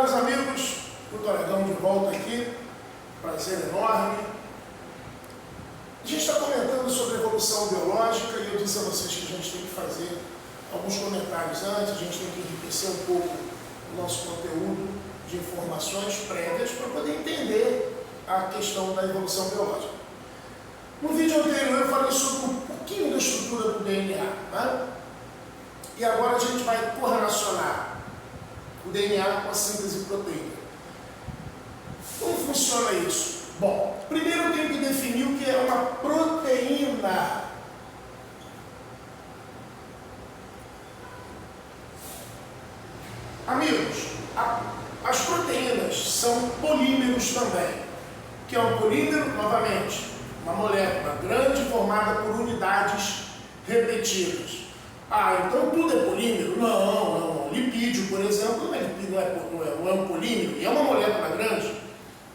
meus amigos, o Tolegão de volta aqui, prazer enorme. A gente está comentando sobre a evolução biológica e eu disse a vocês que a gente tem que fazer alguns comentários antes, a gente tem que enriquecer um pouco o nosso conteúdo de informações prévias para poder entender a questão da evolução biológica. No vídeo anterior eu falei sobre um pouquinho da estrutura do DNA, né? E agora a gente vai correlacionar o DNA com a síntese proteica. Como funciona isso? Bom, primeiro eu tenho que definir o que é uma proteína. Amigos, as proteínas são polímeros também. O que é um polímero? Novamente, uma molécula grande formada por unidades repetidas. Ah, então tudo é polímero? Não, não. Lipídio, por exemplo, não é um polímero, e é uma molécula grande.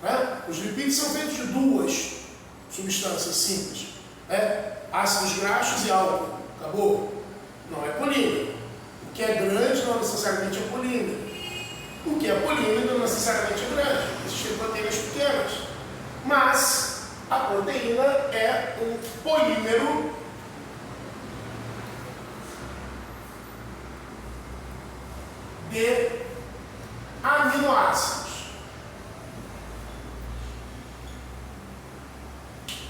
Né? Os lipídios são feitos de duas substâncias simples. Né? Ácidos graxos e álcool. Acabou? Não é polímero. O que é grande não necessariamente é polímero. O que é polímero não necessariamente é grande. Existem proteínas pequenas. Mas a proteína é um polímero de aminoácidos.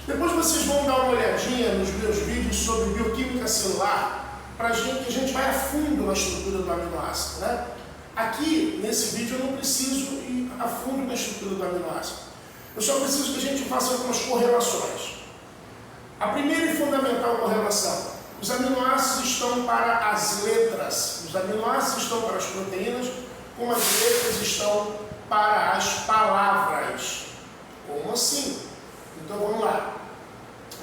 Depois vocês vão dar uma olhadinha nos meus vídeos sobre bioquímica celular, para que a gente vai a fundo na estrutura do aminoácido. Né? Aqui, nesse vídeo, eu não preciso ir a fundo na estrutura do aminoácido. Eu só preciso que a gente faça algumas correlações. A primeira e fundamental correlação: os aminoácidos estão para as letras. Os aminoácidos estão para as proteínas, como as letras estão para as palavras. Como assim? Então vamos lá.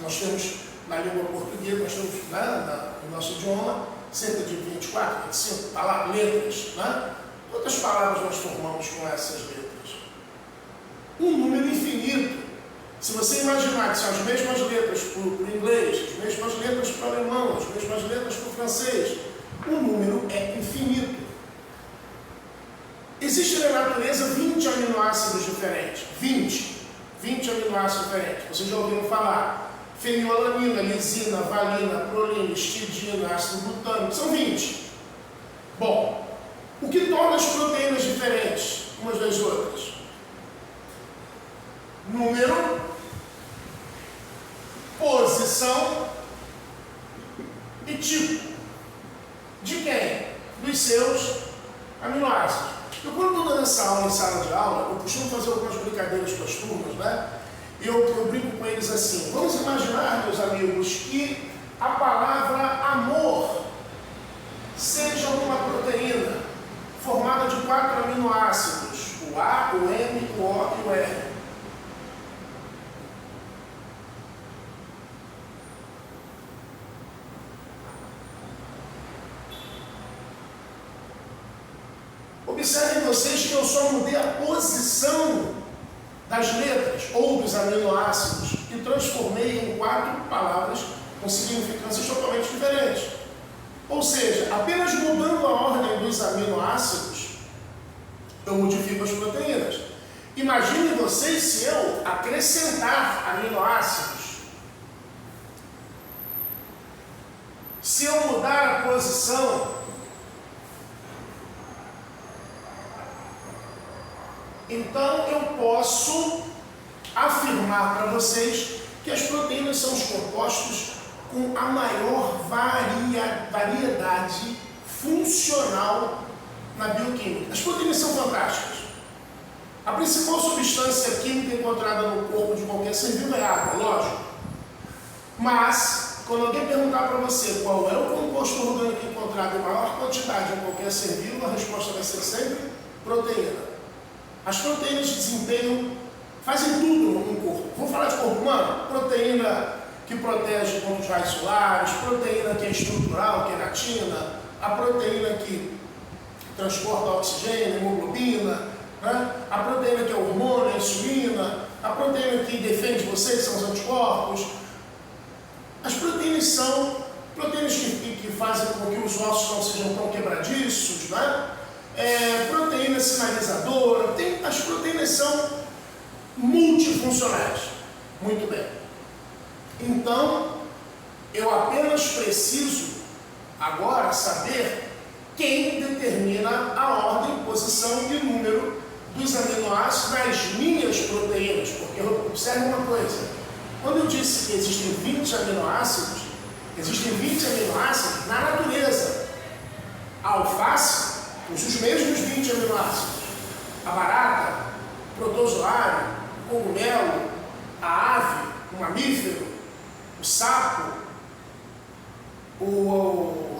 Nós temos na língua portuguesa, nós temos no nosso idioma cerca de 24, 25 letras. Né? Quantas palavras nós formamos com essas letras? Um número infinito. Se você imaginar que são as mesmas letras para o inglês, as mesmas letras para o alemão, as mesmas letras para o francês, o número é infinito. Existem na natureza 20 aminoácidos diferentes. 20 aminoácidos diferentes. Vocês já ouviram falar? Fenilalanina, lisina, valina, prolina, histidina, ácido glutâmico. São 20. Bom, o que torna as proteínas diferentes umas das outras? Número, posição e tipo. De quem? Dos seus aminoácidos. Eu, quando estou dando essa aula em sala de aula, eu costumo fazer algumas brincadeiras com as turmas, né? Eu brinco com eles assim: vamos imaginar, meus amigos, que a palavra amor seja uma proteína formada de 4 aminoácidos: o A, o M, o O e o R. Observem vocês que eu só mudei a posição das letras ou dos aminoácidos e transformei em 4 palavras com significâncias totalmente diferentes. Ou seja, apenas mudando a ordem dos aminoácidos, eu modifico as proteínas. Imaginem vocês se eu acrescentar aminoácidos. Se eu mudar a posição, então eu posso afirmar para vocês que as proteínas são os compostos com a maior variedade funcional na bioquímica. As proteínas são fantásticas. A principal substância química encontrada no corpo de qualquer ser vivo é água, lógico. Mas, quando alguém perguntar para você qual é o composto orgânico encontrado em maior quantidade em qualquer ser vivo, a resposta vai ser sempre proteína. As proteínas fazem tudo no corpo. Vamos falar de corpo humano? Proteína que protege contra os raios solares, proteína que é estrutural, queratina, a proteína que transporta oxigênio, hemoglobina, né? A proteína que é o hormônio, a insulina, a proteína que defende vocês, são os anticorpos. As proteínas são proteínas que fazem com que os ossos não sejam tão quebradiços, né? Proteína proteína sinalizadora, as proteínas são multifuncionais. Muito bem. Então, eu apenas preciso agora saber quem determina a ordem, posição e número dos aminoácidos nas minhas proteínas. Porque observe uma coisa, quando eu disse que existem 20 aminoácidos, existem 20 aminoácidos na natureza. A alface usa os mesmos 20 aminoácidos. A barata, o protozoário, o cogumelo, a ave, o mamífero, o sapo,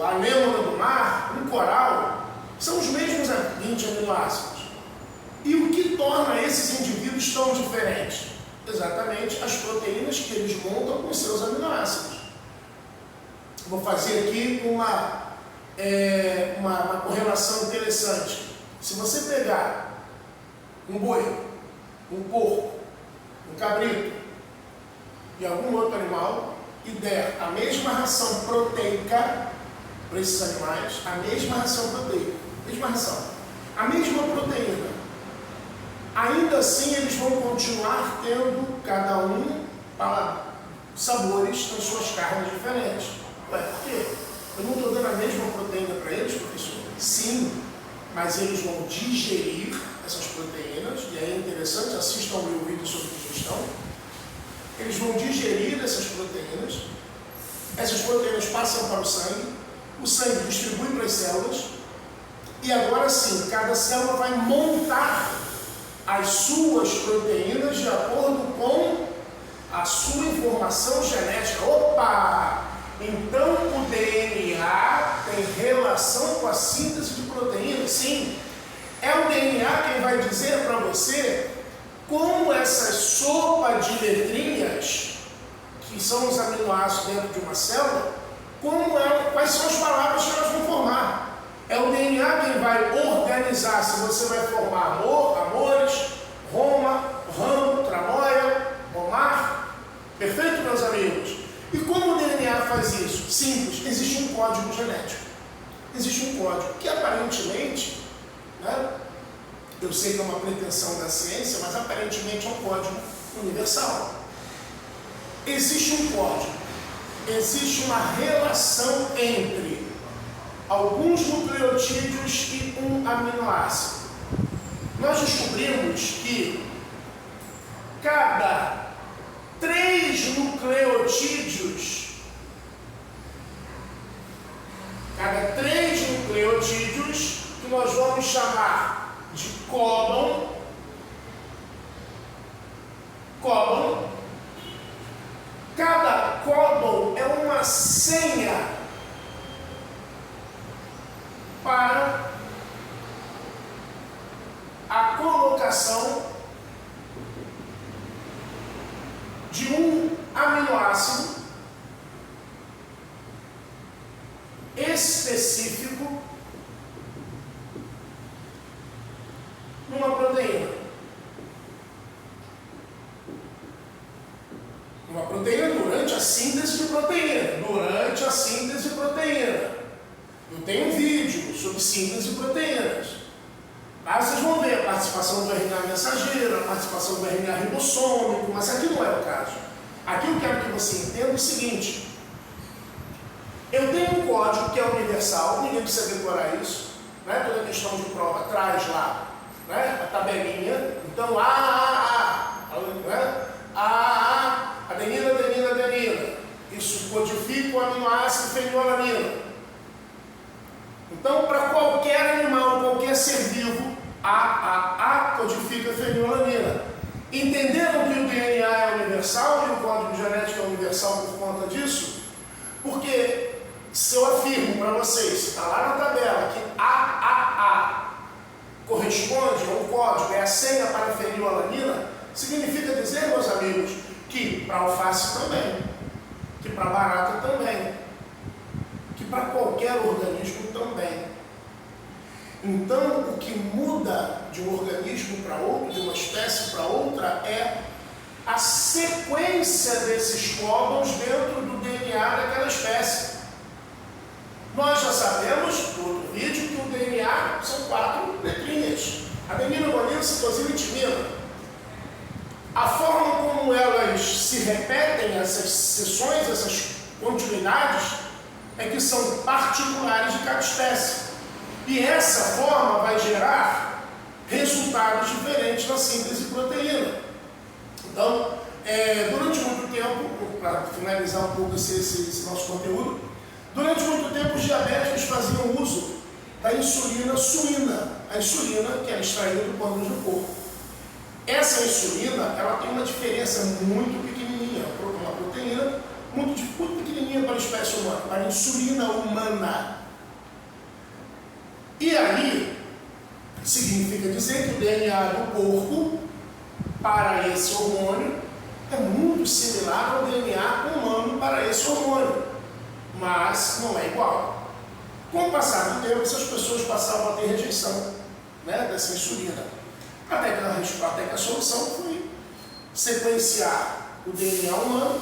a anêmona do mar, um coral, são os mesmos 20 aminoácidos. E o que torna esses indivíduos tão diferentes? Exatamente as proteínas que eles montam com seus aminoácidos. Vou fazer aqui uma correlação interessante. Se você pegar um boi, um porco, um cabrito e algum outro animal e der a mesma ração proteica para esses animais, a mesma ração proteica, a mesma proteína, ainda assim eles vão continuar tendo cada um sabores nas suas carnes diferentes. Ué, por quê? Eu não estou dando a mesma proteína para eles, professor? Sim, mas eles vão digerir essas proteínas, e aí é interessante, assistam ao meu vídeo sobre digestão. Eles vão digerir essas proteínas passam para o sangue distribui para as células, e agora sim, cada célula vai montar as suas proteínas de acordo com a sua informação genética. Opa! Então o DNA tem relação com a síntese de proteínas? Sim. É o DNA quem vai dizer para você como essa sopa de letrinhas, que são os aminoácidos dentro de uma célula, quais são as palavras que elas vão formar. É o DNA quem vai organizar se você vai formar amor, amores, Roma, ramo, tramóia, Omar. Perfeito, meus amigos? E como o DNA faz isso? Simples, existe um código genético. Existe um código que aparentemente, eu sei que é uma pretensão da ciência, mas aparentemente é um código universal. Existe um código, existe uma relação entre alguns nucleotídeos e um aminoácido. Nós descobrimos que cada 3 nucleotídeos, que nós vamos chamar de códon, cada códon é uma senha para a colocação de um aminoácido específico numa proteína. Uma proteína durante a síntese de proteína. Eu tenho um vídeo sobre síntese de proteínas. Lá vocês vão ver a participação do RNA mensageiro, a participação do RNA ribossômico, mas aqui não é o caso. Aqui eu quero que você entenda o seguinte: eu tenho um código que é universal, ninguém precisa decorar isso, toda questão de prova traz lá a tabelinha. Então, adenina. Isso codifica o aminoácido fenilalanina. Então, para qualquer animal, qualquer ser vivo, A codifica fenilalanina. Entenderam que o DNA é universal e o código genético é universal por conta disso? Porque se eu afirmo para vocês, está lá na tabela, que AAA corresponde a um código, é a senha para a fenilalanina, significa dizer, meus amigos, que para alface também, que para barata também, que para qualquer organismo também. Então, o que muda de um organismo para outro, de uma espécie para outra, é a sequência desses códons dentro do DNA daquela espécie. Nós já sabemos, no outro vídeo, que o DNA são 4 letrinhas. se repetem, essas seções, essas continuidades, é que são particulares de cada espécie. E essa forma vai gerar resultados diferentes na síntese de proteína. Então, durante muito tempo, para finalizar um pouco esse nosso conteúdo, durante muito tempo os diabéticos faziam uso da insulina suína, a insulina que é extraída do pâncreas do porco. Essa insulina, ela tem uma diferença muito pequenininha, uma proteína muito pequenininha para a espécie humana, para a insulina humana. E aí, significa dizer que o DNA do porco, para esse hormônio, é muito similar ao DNA humano para esse hormônio, mas não é igual. Com o passar do tempo, essas pessoas passavam a ter rejeição, né, dessa insulina. Até que a solução foi sequenciar o DNA humano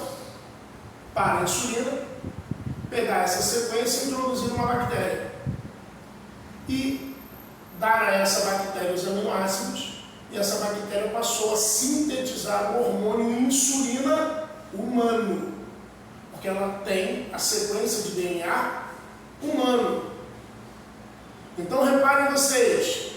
para a insulina, pegar essa sequência e introduzir numa bactéria. E dar a essa bactéria os aminoácidos, e essa bactéria passou a sintetizar o hormônio insulina humano, porque ela tem a sequência de DNA humano. Então reparem vocês,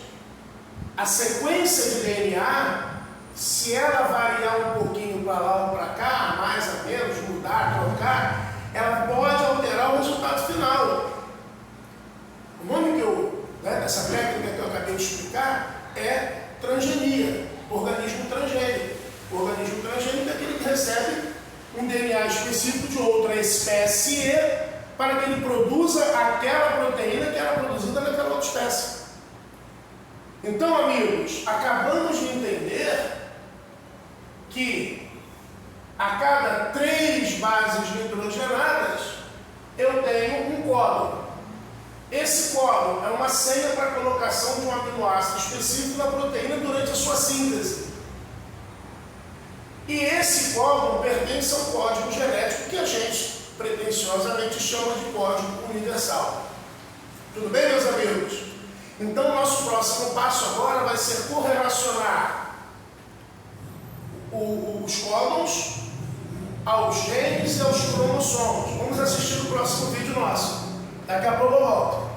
a sequência de DNA, se ela variar um pouquinho para lá ou para cá, mais ou menos, mudar, trocar, ela pode alterar o resultado final. O nome dessa técnica que eu acabei de explicar é transgenia, organismo transgênico. O organismo transgênico é aquele que recebe um DNA específico de outra espécie para que ele produza aquela proteína que era produzida naquela outra espécie. Então, amigos, acabamos de entender que a cada 3 bases nitrogenadas eu tenho um códon. Esse códon é uma senha para a colocação de um aminoácido específico na proteína durante a sua síntese. E esse códon pertence ao código genético que a gente pretensiosamente chama de código universal. Tudo bem, meus amigos? Então, nosso próximo passo agora vai ser correlacionar os códons aos genes e aos cromossomos. Vamos assistir o próximo vídeo nosso. Daqui a pouco eu volto.